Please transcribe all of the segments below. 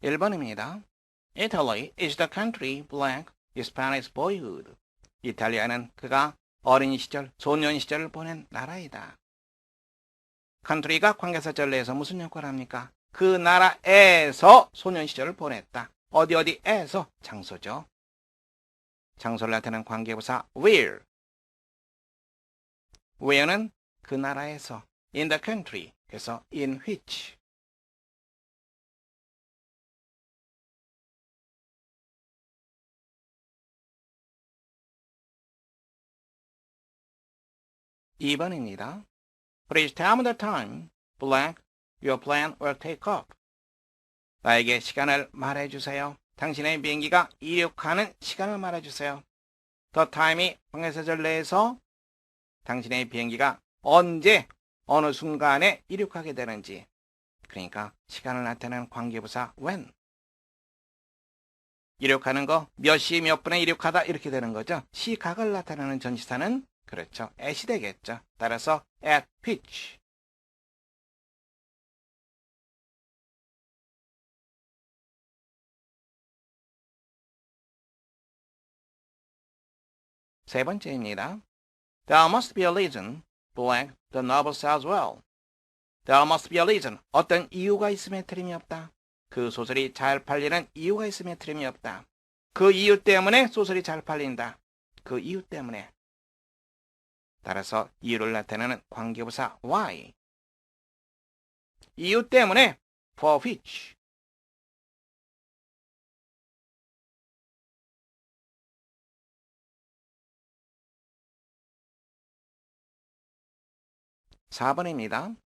1번입니다. Italy is the country blank Spanish boyhood. 이탈리아는 그가 어린 시절, 소년 시절을 보낸 나라이다. country가 관계사절 내에서 무슨 역할을 합니까? 그 나라에서 소년 시절을 보냈다. 어디에서? 장소죠. 장소를 나타내는 관계부사 where. where는 그 나라에서, in the country, 그래서 in which. (2번입니다) Please tell me the time, blank, your plane will take off. 나에게 시간을 말해주세요. 당신의 비행기가 이륙하는 시간을 말해주세요. The time이 관계사절 내에서 당신의 비행기가 언제, 어느 순간에 이륙하게 되는지, 그러니까 시간을 나타내는 관계부사 when. 이륙하는 거 몇 시 몇 분에 이륙하다 이렇게 되는 거죠. 시각을 나타내는 전치사는 그렇죠. at이 되겠죠. 따라서 at which. 세 번째입니다. There must be a reason, blank, the novel sells well. There must be a reason. 어떤 이유가 있음에 틀림이 없다. 그 소설이 잘 팔리는 이유가 있음에 틀림이 없다. 그 이유 때문에 소설이 잘 팔린다. 그 이유 때문에. 따라서 이유를 나타내는 관계부사 why. 이유 때문에 for which. (4번입니다)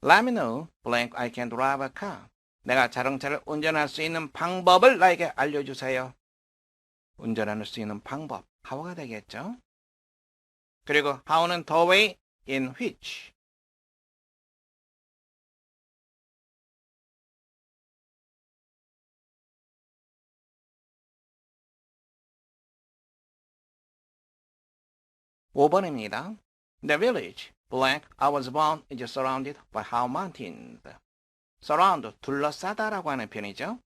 Let me know, blank, I can drive a car. 내가 자동차를 운전할 수 있는 방법을 나에게 알려주세요. 운전할 수 있는 방법, how가 되겠죠. 그리고 how는 the way in which. (5번입니다) The village, blank, I was born is surrounded by high mountains. surround, 둘러싸다라고 하는 표현이죠.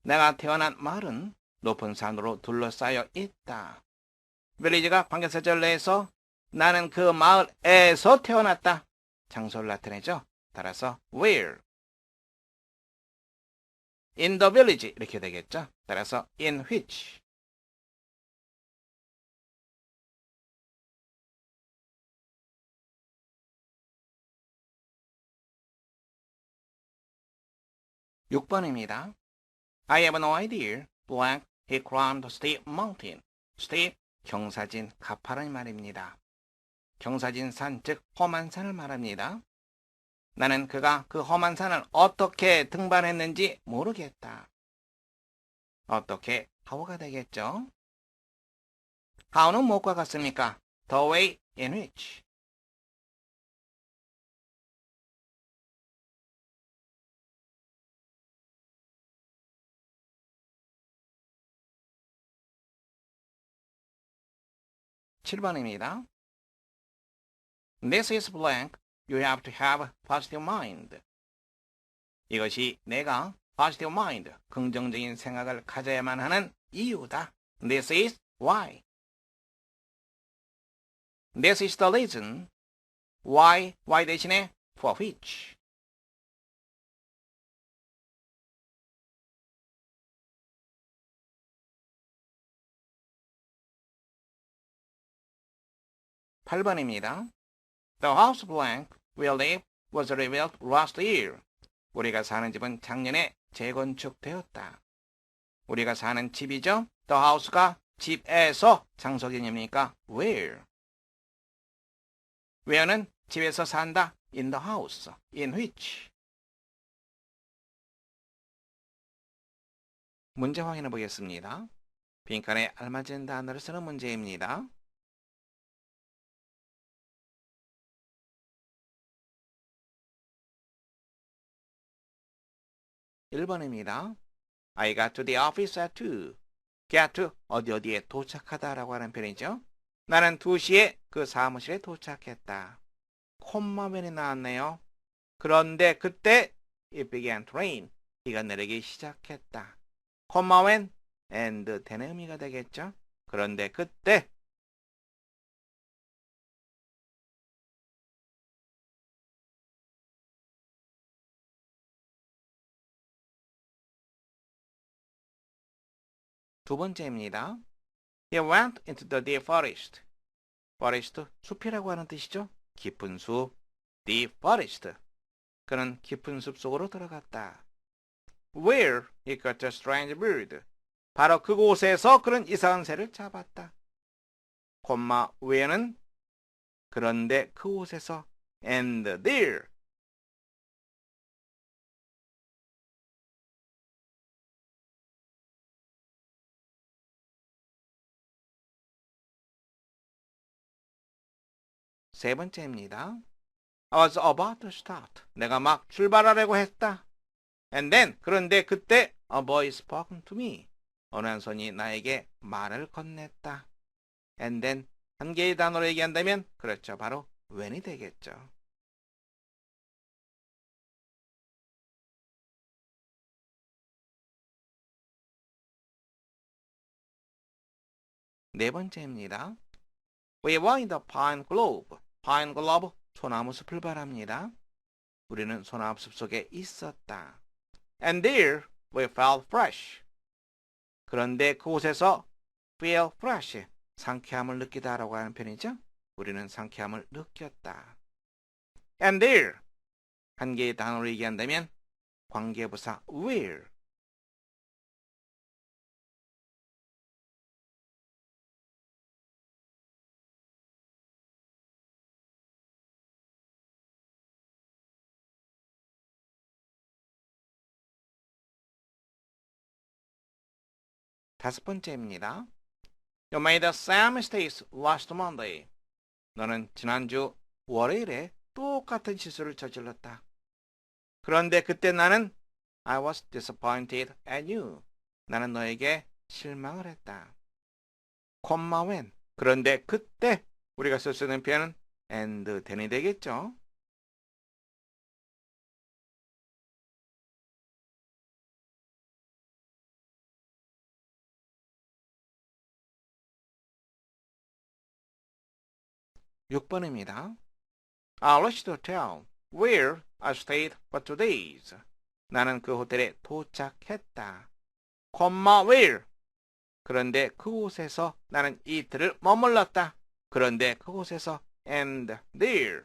내가 태어난 마을은 높은 산으로 둘러싸여 있다. village가 관계사절 내에서 나는 그 마을에서 태어났다. 장소를 나타내죠. 따라서 where. in the village 이렇게 되겠죠. 따라서 in which. (6번입니다) I have no idea, blank, he climbed steep mountain. steep, 경사진, 가파른 말입니다. 경사진 산, 즉 험한 산을 말합니다. 나는 그가 그 험한 산을 어떻게 등반했는지 모르겠다. 어떻게, how가 되겠죠. how는 무엇과 같습니까? the way in which. (7번입니다) This is blank. You have to have positive mind. 이것이 내가 positive mind, 긍정적인 생각을 가져야만 하는 이유다. This is why. This is the reason. Why 대신에 for which. (8번입니다) The house blank we live was rebuilt last year. 우리가 사는 집은 작년에 재건축되었다. 우리가 사는 집이죠. The house가 집에서 장소 개념이니까 where. where는 집에서 산다. in the house. in which. 문제 확인해 보겠습니다. 빈칸에 알맞은 단어를 쓰는 문제입니다. (1번입니다) I got to the office at 2. get to, 어디에 도착하다라고 하는 표현이죠. 나는 2시에 그 사무실에 도착했다. 콤마면이 나왔네요. 그런데 그때 it began to rain. 비가 내리기 시작했다. 콤마 when and then의 의미가 되겠죠. 그런데 그때 두 번째입니다. He went into the deep forest. forest, 숲이라고 하는 뜻이죠. 깊은 숲, deep forest. 그는 깊은 숲 속으로 들어갔다. Where he got a strange bird. 바로 그곳에서 그는 이상한 새를 잡았다. 콤마 where는 그런데 그곳에서 and there. 세 번째입니다. I was about to start. 내가 막 출발하려고 했다. And then, 그런데 그때 a boy spoke to me. 어느 한 손이 나에게 말을 건넸다. And then, 한 개의 단어로 얘기한다면 그렇죠. 바로 when이 되겠죠. 네 번째입니다. We were in the pine grove. pine grove, 소나무 숲을 바랍니다. 우리는 소나무 숲 속에 있었다. And there we felt fresh. 그런데 그곳에서 feel fresh, 상쾌함을 느끼다라고 하는 편이죠. 우리는 상쾌함을 느꼈다. And there, 한 개의 단어로 얘기한다면 관계부사 where. 다섯 번째입니다. You made the same mistakes last Monday. 너는 지난주 월요일에 똑같은 실수를 저질렀다. 그런데 그때 나는 I was disappointed at you. 나는 너에게 실망을 했다. 콤마 when. 그런데 그때 우리가 쓸 수 있는 표현은 and then이 되겠죠. 육 번입니다. I reached the hotel where I stayed for 2 days. 나는 그 호텔에 도착했다. 콤마 where. 그런데 그곳에서 나는 이틀을 머물렀다. 그런데 그곳에서 and there.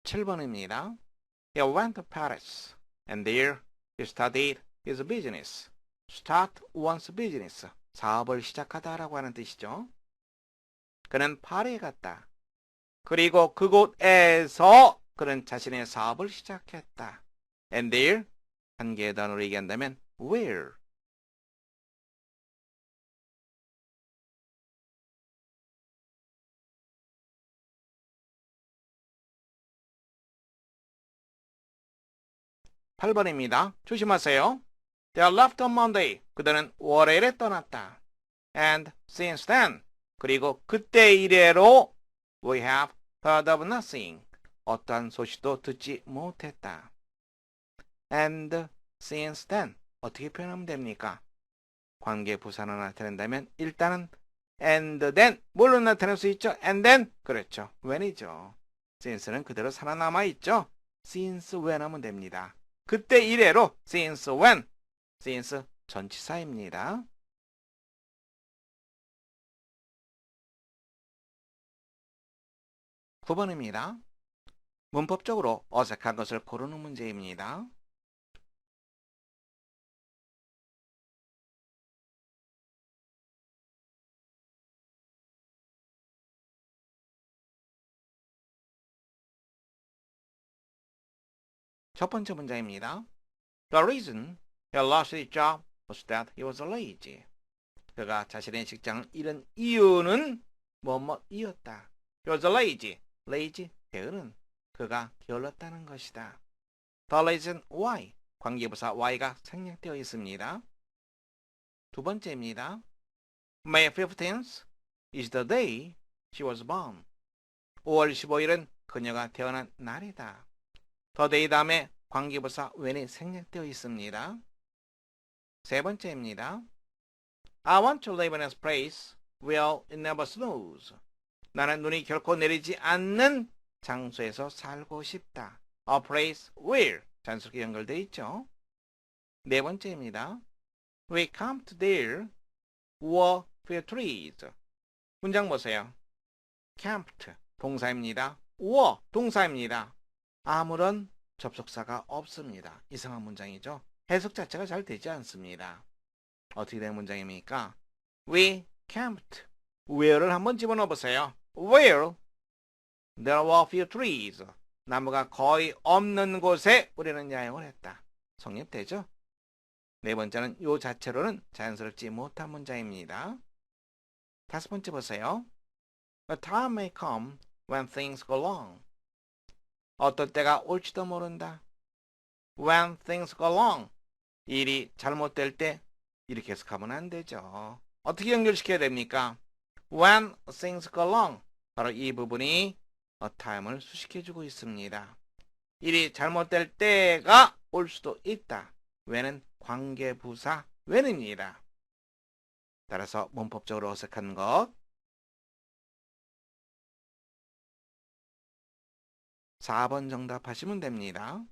칠 번입니다. He went to Paris and there he studied his business. start one's business. 사업을 시작하다라고 하는 뜻이죠. 그는 파리에 갔다. 그리고 그곳에서 그는 자신의 사업을 시작했다. And there, 한 개의 단어로 얘기한다면 where. 팔 번입니다. 조심하세요. They left on Monday. 그들은 월요일에 떠났다. And since then, 그리고 그때 이래로 we have heard of nothing. 어떠한 소식도 듣지 못했다. And since then, 어떻게 표현하면 됩니까? 관계 부사로 나타낸다면 일단은 and then 뭘로 나타낼 수 있죠? and then 그렇죠. when이죠. since는 그대로 살아남아 있죠. since when 하면 됩니다. 그때 이래로 since when. since 전치사입니다. 9번입니다. 문법적으로 어색한 것을 고르는 문제입니다. 첫 번째 문제입니다. The reason he lost his job was that he was lazy. 그가 자신의 직장을 잃은 이유는 뭐뭐이었다. He was lazy. lazy, 게으른. 그가 게을렀다는 것이다. The reason why. 관계부사 why가 생략되어 있습니다. 두 번째입니다. May 15th is the day she was born. 5월 15일은 그녀가 태어난 날이다. the day 다음에 관계부사 when이 생략되어 있습니다. 세 번째입니다. I want to live in a place where it never snows. 나는 눈이 결코 내리지 않는 장소에서 살고 싶다. A place where 자연스럽게 연결되어 있죠. 네 번째입니다. We camped there were few trees. 문장 보세요. camped 동사입니다. were 동사입니다. 아무런 접속사가 없습니다. 이상한 문장이죠. 해석 자체가 잘 되지 않습니다. 어떻게 된 문장입니까? We camped. where를 한번 집어넣어 보세요. Where there were few trees. 나무가 거의 없는 곳에 우리는 야영을 했다. 성립되죠? 네 번째는 요 자체로는 자연스럽지 못한 문장입니다. 다섯 번째 보세요. A time may come when things go wrong. 어떤 때가 올지도 모른다. When things go wrong. 일이 잘못될 때 이렇게 해석하면 안 되죠. 어떻게 연결시켜야 됩니까? When things go wrong. 바로 이 부분이 a time을 수식해주고 있습니다. 일이 잘못될 때가 올 수도 있다. when은 관계부사 when입니다. 따라서 문법적으로 어색한 것 4번 정답하시면 됩니다.